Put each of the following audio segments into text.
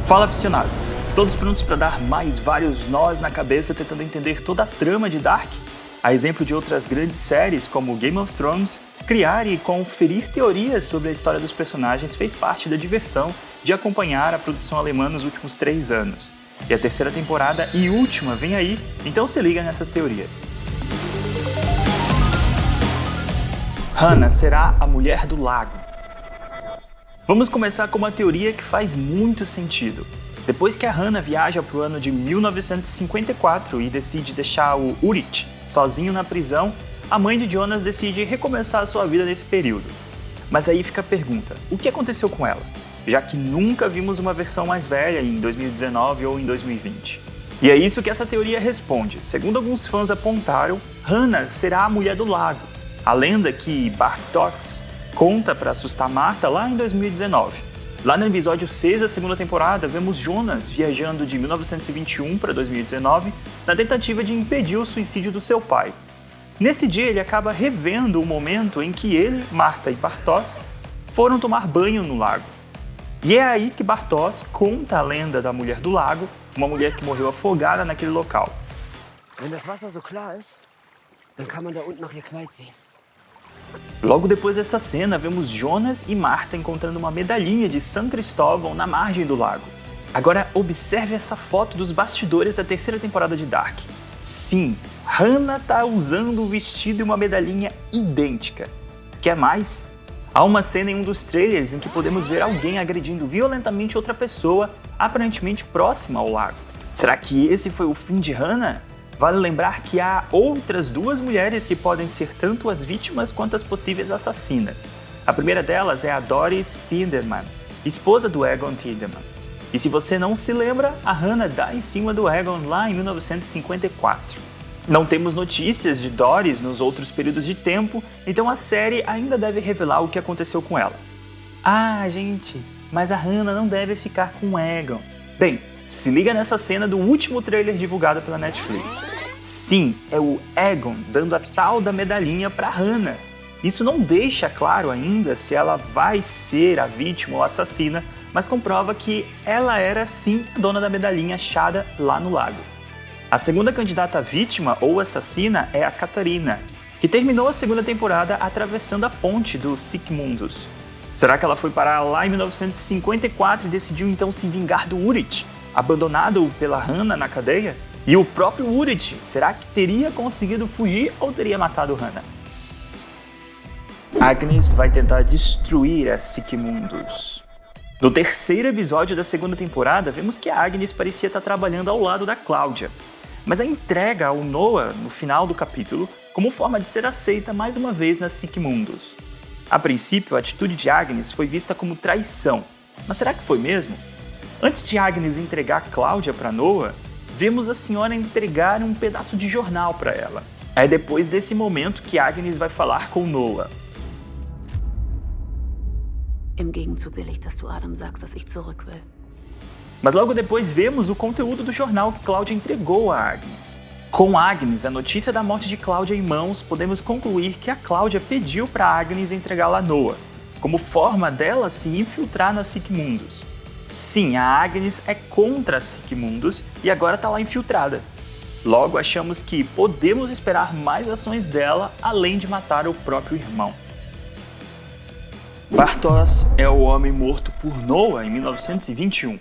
Fala, aficionados! Todos prontos para dar mais vários nós na cabeça tentando entender toda a trama de Dark? A exemplo de outras grandes séries como Game of Thrones, criar e conferir teorias sobre a história dos personagens fez parte da diversão de acompanhar a produção alemã nos últimos 3 anos. E a terceira temporada e última vem aí, então se liga nessas teorias. Hannah será a Mulher do Lago. Vamos começar com uma teoria que faz muito sentido. Depois que a Hannah viaja para o ano de 1954 e decide deixar o Ulrich sozinho na prisão, a mãe de Jonas decide recomeçar a sua vida nesse período. Mas aí fica a pergunta, o que aconteceu com ela? Já que nunca vimos uma versão mais velha em 2019 ou em 2020. E é isso que essa teoria responde. Segundo alguns fãs apontaram, Hannah será a Mulher do Lago. A lenda que Bartosz conta para assustar Marta lá em 2019. Lá no episódio 6 da segunda temporada, vemos Jonas viajando de 1921 para 2019 na tentativa de impedir o suicídio do seu pai. Nesse dia, ele acaba revendo o momento em que ele, Marta e Bartosz foram tomar banho no lago. E é aí que Bartosz conta a lenda da Mulher do Lago, uma mulher que morreu afogada naquele local. Wenn das Wasser so klar ist, dann kann man da unten noch ihr Kleid sehen. Logo depois dessa cena, vemos Jonas e Marta encontrando uma medalhinha de São Cristóvão na margem do lago. Agora observe essa foto dos bastidores da terceira temporada de Dark. Sim, Hannah tá usando um vestido e uma medalhinha idêntica. Quer mais? Há uma cena em um dos trailers em que podemos ver alguém agredindo violentamente outra pessoa, aparentemente próxima ao lago. Será que esse foi o fim de Hannah? Vale lembrar que há outras 2 mulheres que podem ser tanto as vítimas quanto as possíveis assassinas. A primeira delas é a Doris Tinderman, esposa do Egon Tinderman. E se você não se lembra, a Hannah dá em cima do Egon lá em 1954. Não temos notícias de Doris nos outros períodos de tempo, então a série ainda deve revelar o que aconteceu com ela. Ah, gente, mas a Hannah não deve ficar com o Egon. Bem, se liga nessa cena do último trailer divulgado pela Netflix. Sim, é o Egon dando a tal da medalhinha para Hannah. Isso não deixa claro ainda se ela vai ser a vítima ou a assassina, mas comprova que ela era sim a dona da medalhinha achada lá no lago. A segunda candidata à vítima ou assassina é a Catarina, que terminou a segunda temporada atravessando a ponte do Siegmundus. Será que ela foi parar lá em 1954 e decidiu então se vingar do Ulrich, abandonado pela Hannah na cadeia? E o próprio Ulrich, será que teria conseguido fugir ou teria matado Hannah? Agnes vai tentar destruir a Siegmundus. No terceiro episódio da segunda temporada, vemos que a Agnes parecia estar trabalhando ao lado da Cláudia, mas a entrega ao Noah no final do capítulo como forma de ser aceita mais uma vez na Siegmundus. A princípio, a atitude de Agnes foi vista como traição, mas será que foi mesmo? Antes de Agnes entregar Cláudia para Noah, vemos a senhora entregar um pedaço de jornal para ela. É depois desse momento que Agnes vai falar com Noah. Im Gegenzug will ich, dass du Adam sagst, dass ich zurück will. Mas logo depois vemos o conteúdo do jornal que Cláudia entregou a Agnes. Com Agnes, a notícia da morte de Cláudia em mãos, podemos concluir que a Cláudia pediu para Agnes entregá-la a Noah, como forma dela se infiltrar na Siegmundus. Sim, a Agnes é contra a Siegmundus e agora está lá infiltrada. Logo, achamos que podemos esperar mais ações dela, além de matar o próprio irmão. Bartosz é o homem morto por Noah em 1921.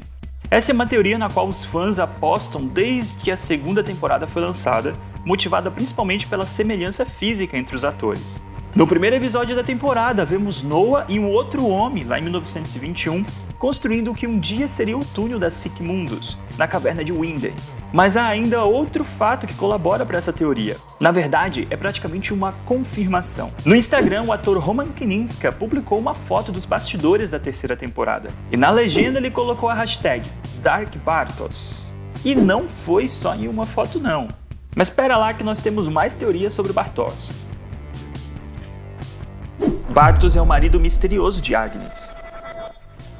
Essa é uma teoria na qual os fãs apostam desde que a segunda temporada foi lançada, motivada principalmente pela semelhança física entre os atores. No primeiro episódio da temporada, vemos Noah e um outro homem, lá em 1921, construindo o que um dia seria o túnel da Siegmundus, na caverna de Winden. Mas há ainda outro fato que colabora para essa teoria. Na verdade, é praticamente uma confirmação. No Instagram, o ator Roman Kininska publicou uma foto dos bastidores da terceira temporada. E na legenda ele colocou a hashtag DarkBartosz. E não foi só em uma foto não. Mas espera lá que nós temos mais teorias sobre Bartosz. Bartosz é o marido misterioso de Agnes.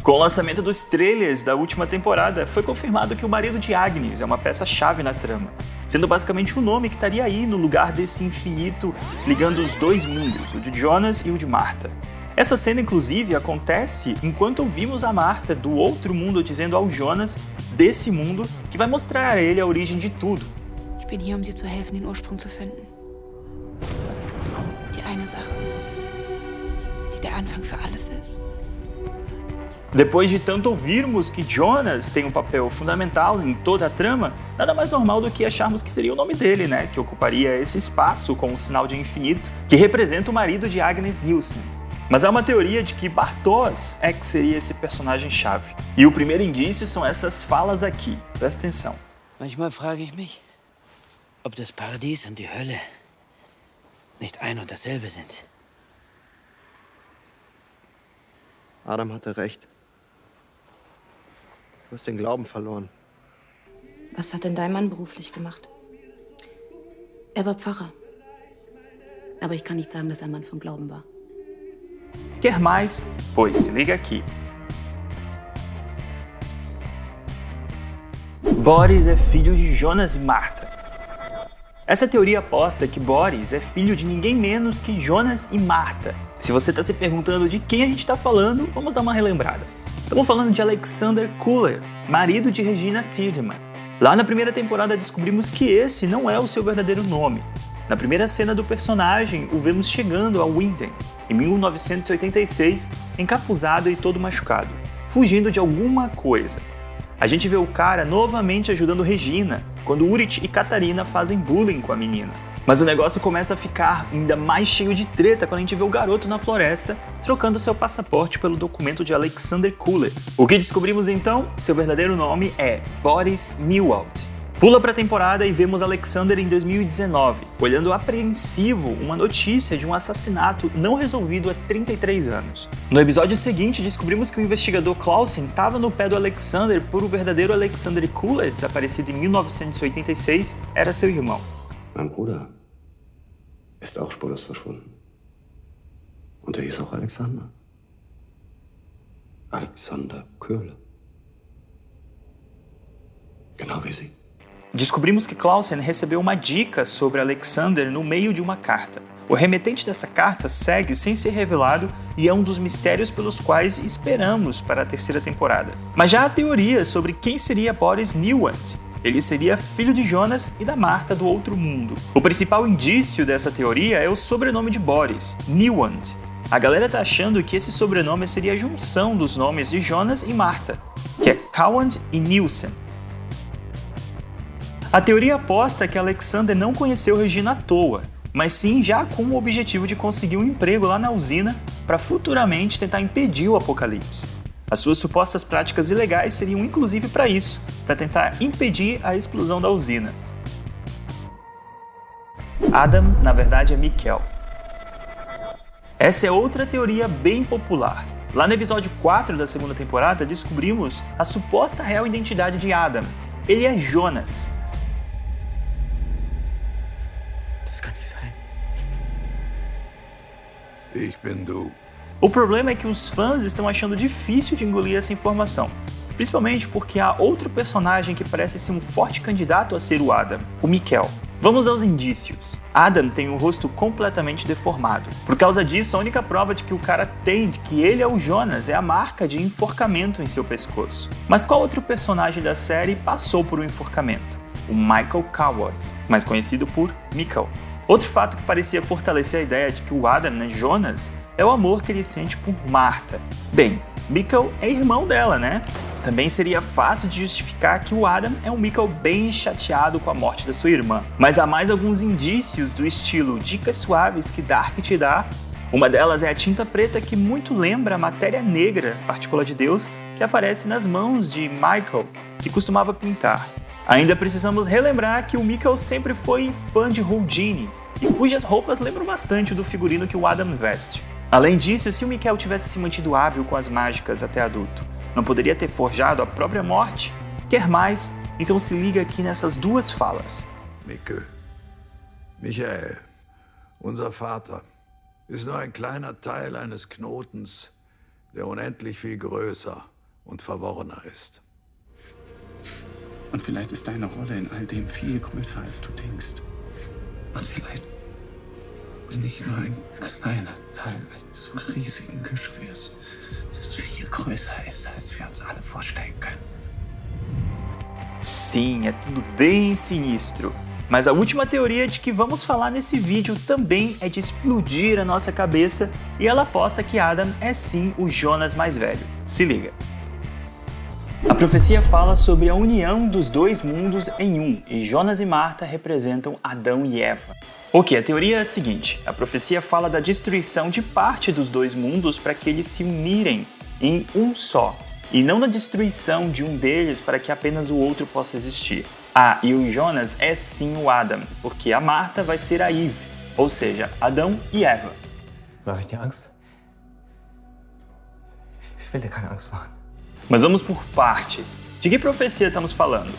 Com o lançamento dos trailers da última temporada, foi confirmado que o marido de Agnes é uma peça-chave na trama, sendo basicamente o nome que estaria aí no lugar desse infinito ligando os 2 mundos, o de Jonas e o de Marta. Essa cena, inclusive, acontece enquanto ouvimos a Martha do outro mundo dizendo ao Jonas desse mundo que vai mostrar a ele a origem de tudo. Ich bin hier, dir zu helfen, den Ursprung zu finden. Die eine Sache, die der Anfang für alles ist. Depois de tanto ouvirmos que Jonas tem um papel fundamental em toda a trama, nada mais normal do que acharmos que seria o nome dele, né? Que ocuparia esse espaço com um sinal de infinito, que representa o marido de Agnes Nielsen. Mas há uma teoria de que Bartosz é que seria esse personagem-chave. E o primeiro indício são essas falas aqui. Presta atenção. Manchmal frage ich mich, ob das Paradies und die Hölle nicht ein und dasselbe sind. Adam hatte recht. Du hast den Glauben verloren. Was hat denn dein Mann beruflich gemacht? Er war Pfarrer. Aber ich kann nicht sagen, dass er ein Mann von Glauben war. Quer mais? Pois se liga aqui. Boris é filho de Jonas e Martha. Essa teoria aposta que Boris é filho de ninguém menos que Jonas e Martha. Se você está se perguntando de quem a gente está falando, vamos dar uma relembrada. Estamos falando de Alexander Kuller, marido de Regina Tiedemann. Lá na primeira temporada descobrimos que esse não é o seu verdadeiro nome. Na primeira cena do personagem, o vemos chegando a Winden, em 1986, encapuzado e todo machucado, fugindo de alguma coisa. A gente vê o cara novamente ajudando Regina, quando Urit e Katarina fazem bullying com a menina. Mas o negócio começa a ficar ainda mais cheio de treta quando a gente vê o garoto na floresta trocando seu passaporte pelo documento de Alexander Kuller. O que descobrimos então? Seu verdadeiro nome é Boris Newald. Pula para a temporada e vemos Alexander em 2019, olhando apreensivo uma notícia de um assassinato não resolvido há 33 anos. No episódio seguinte, descobrimos que o investigador Clausen estava no pé do Alexander por o verdadeiro Alexander Kuller, desaparecido em 1986, era seu irmão. Mein Bruder ist auch spurlos verschwunden. Und er hieß auch Alexander. Alexander Köhler. Genau wie Sie. Descobrimos que Clausen recebeu uma dica sobre Alexander no meio de uma carta. O remetente dessa carta segue sem ser revelado e é um dos mistérios pelos quais esperamos para a terceira temporada. Mas já há teorias sobre quem seria Boris Newand. Ele seria filho de Jonas e da Martha do outro mundo. O principal indício dessa teoria é o sobrenome de Boris, Newand. A galera tá achando que esse sobrenome seria a junção dos nomes de Jonas e Martha, que é Cowand e Nielsen. A teoria aposta que Alexander não conheceu Regina à toa, mas sim já com o objetivo de conseguir um emprego lá na usina para futuramente tentar impedir o apocalipse. As suas supostas práticas ilegais seriam inclusive para isso, para tentar impedir a explosão da usina. Adam, na verdade, é Mikkel. Essa é outra teoria bem popular. Lá no episódio 4 da segunda temporada, descobrimos a suposta real identidade de Adam. Ele é Jonas. Das kann nicht sein. Ich bin du. O problema é que os fãs estão achando difícil de engolir essa informação, principalmente porque há outro personagem que parece ser um forte candidato a ser o Adam, o Mikkel. Vamos aos indícios. Adam tem o rosto completamente deformado. Por causa disso, a única prova de que o cara tem de que ele é o Jonas é a marca de enforcamento em seu pescoço. Mas qual outro personagem da série passou por um enforcamento? O Michael Coward, mais conhecido por Mikkel. Outro fato que parecia fortalecer a ideia de que o Adam, né, Jonas, é o amor que ele sente por Martha. Bem, Mikkel é irmão dela, né? Também seria fácil de justificar que o Adam é um Mikkel bem chateado com a morte da sua irmã. Mas há mais alguns indícios do estilo dicas suaves que Dark te dá. Uma delas é a tinta preta que muito lembra a matéria negra, partícula de Deus, que aparece nas mãos de Michael, que costumava pintar. Ainda precisamos relembrar que o Mikkel sempre foi fã de Houdini, e cujas roupas lembram bastante do figurino que o Adam veste. Além disso, se o Mikkel tivesse se mantido hábil com as mágicas até adulto, não poderia ter forjado a própria morte? Quer mais? Então se liga aqui nessas duas falas. Mikkel. Michael, unser Vater, ist nur ein kleiner Teil eines Knotens, der unendlich viel größer und verworrener ist. Und vielleicht ist deine Rolle in all dem viel größer, als du denkst. Was vielleicht bin ich nur ein kleiner Teil eines riesigen Geschwürs, das viel größer ist, als wir uns alle vorstellen können. Sim, é tudo bem sinistro. Mas a última teoria de que vamos falar nesse vídeo também é de explodir a nossa cabeça e ela aposta que Adam é sim o Jonas mais velho. Se liga. A profecia fala sobre a união dos dois mundos em um, e Jonas e Marta representam Adão e Eva. Ok, a teoria é a seguinte: a profecia fala da destruição de parte dos dois mundos para que eles se unirem em um só, e não na destruição de um deles para que apenas o outro possa existir. Ah, e o Jonas é sim o Adam, porque a Marta vai ser a Eve, ou seja, Adão e Eva. Mache ich dir Angst? Ich will dir keine Angst machen. Mas vamos por partes. De que profecia estamos falando?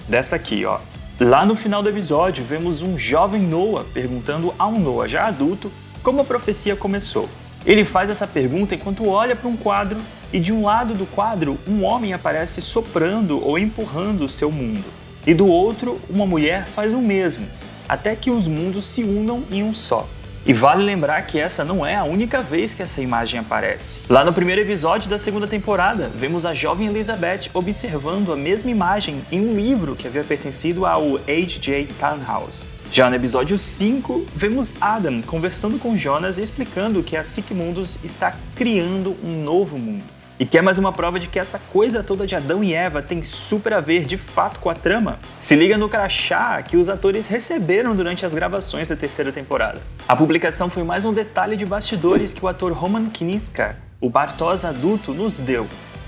Dessa aqui, ó. Lá no final do episódio, vemos um jovem Noah perguntando a um Noah já adulto como a profecia começou. Ele faz essa pergunta enquanto olha para um quadro e de um lado do quadro, um homem aparece soprando ou empurrando o seu mundo. E do outro, uma mulher faz o mesmo, até que os mundos se unam em um só. E vale lembrar que essa não é a única vez que essa imagem aparece. Lá no primeiro episódio da segunda temporada, vemos a jovem Elizabeth observando a mesma imagem em um livro que havia pertencido ao H.J. Tannhaus. Já no episódio 5, vemos Adam conversando com Jonas e explicando que a Sic Mundus está criando um novo mundo. E quer mais uma prova de que essa coisa toda de Adão e Eva tem super a ver de fato com a trama? Se liga no crachá que os atores receberam durante as gravações da terceira temporada. A publicação foi mais um detalhe de bastidores que o ator Roman Kniska, o Bartosz adulto, nos deu.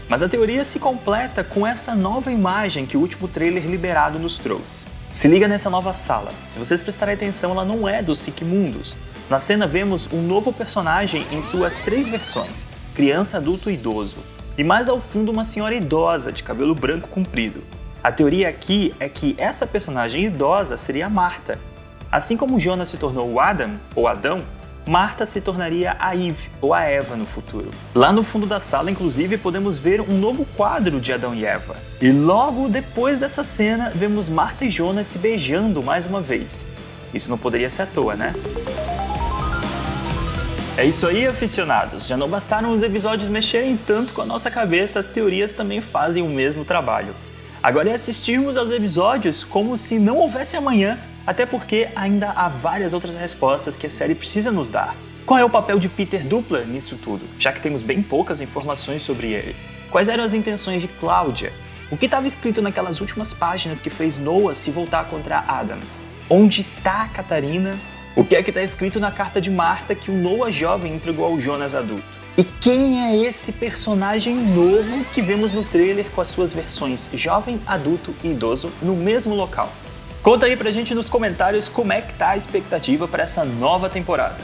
Mas a teoria se completa com essa nova imagem que o último trailer liberado nos trouxe. Se liga nessa nova sala. Se vocês prestarem atenção, ela não é do Sic Mundus. Na cena vemos um novo personagem em suas 3 versões: criança, adulto e idoso. E mais ao fundo uma senhora idosa de cabelo branco comprido. A teoria aqui é que essa personagem idosa seria a Marta. Assim como Jonas se tornou o Adam, ou Adão, Marta se tornaria a Eve, ou a Eva no futuro. Lá no fundo da sala, inclusive, podemos ver um novo quadro de Adão e Eva. E logo depois dessa cena, vemos Marta e Jonas se beijando mais uma vez. Isso não poderia ser à toa, né? É isso aí, aficionados. Já não bastaram os episódios mexerem tanto com a nossa cabeça, as teorias também fazem o mesmo trabalho. Agora é assistirmos aos episódios como se não houvesse amanhã, até porque ainda há várias outras respostas que a série precisa nos dar. Qual é o papel de Peter Dupla nisso tudo, já que temos bem poucas informações sobre ele? Quais eram as intenções de Cláudia? O que estava escrito naquelas últimas páginas que fez Noah se voltar contra Adam? Onde está a Catarina? O que é que está escrito na carta de Marta que o Noah jovem entregou ao Jonas adulto? E quem é esse personagem novo que vemos no trailer com as suas versões jovem, adulto e idoso no mesmo local? Conta aí pra gente nos comentários como é que tá a expectativa para essa nova temporada.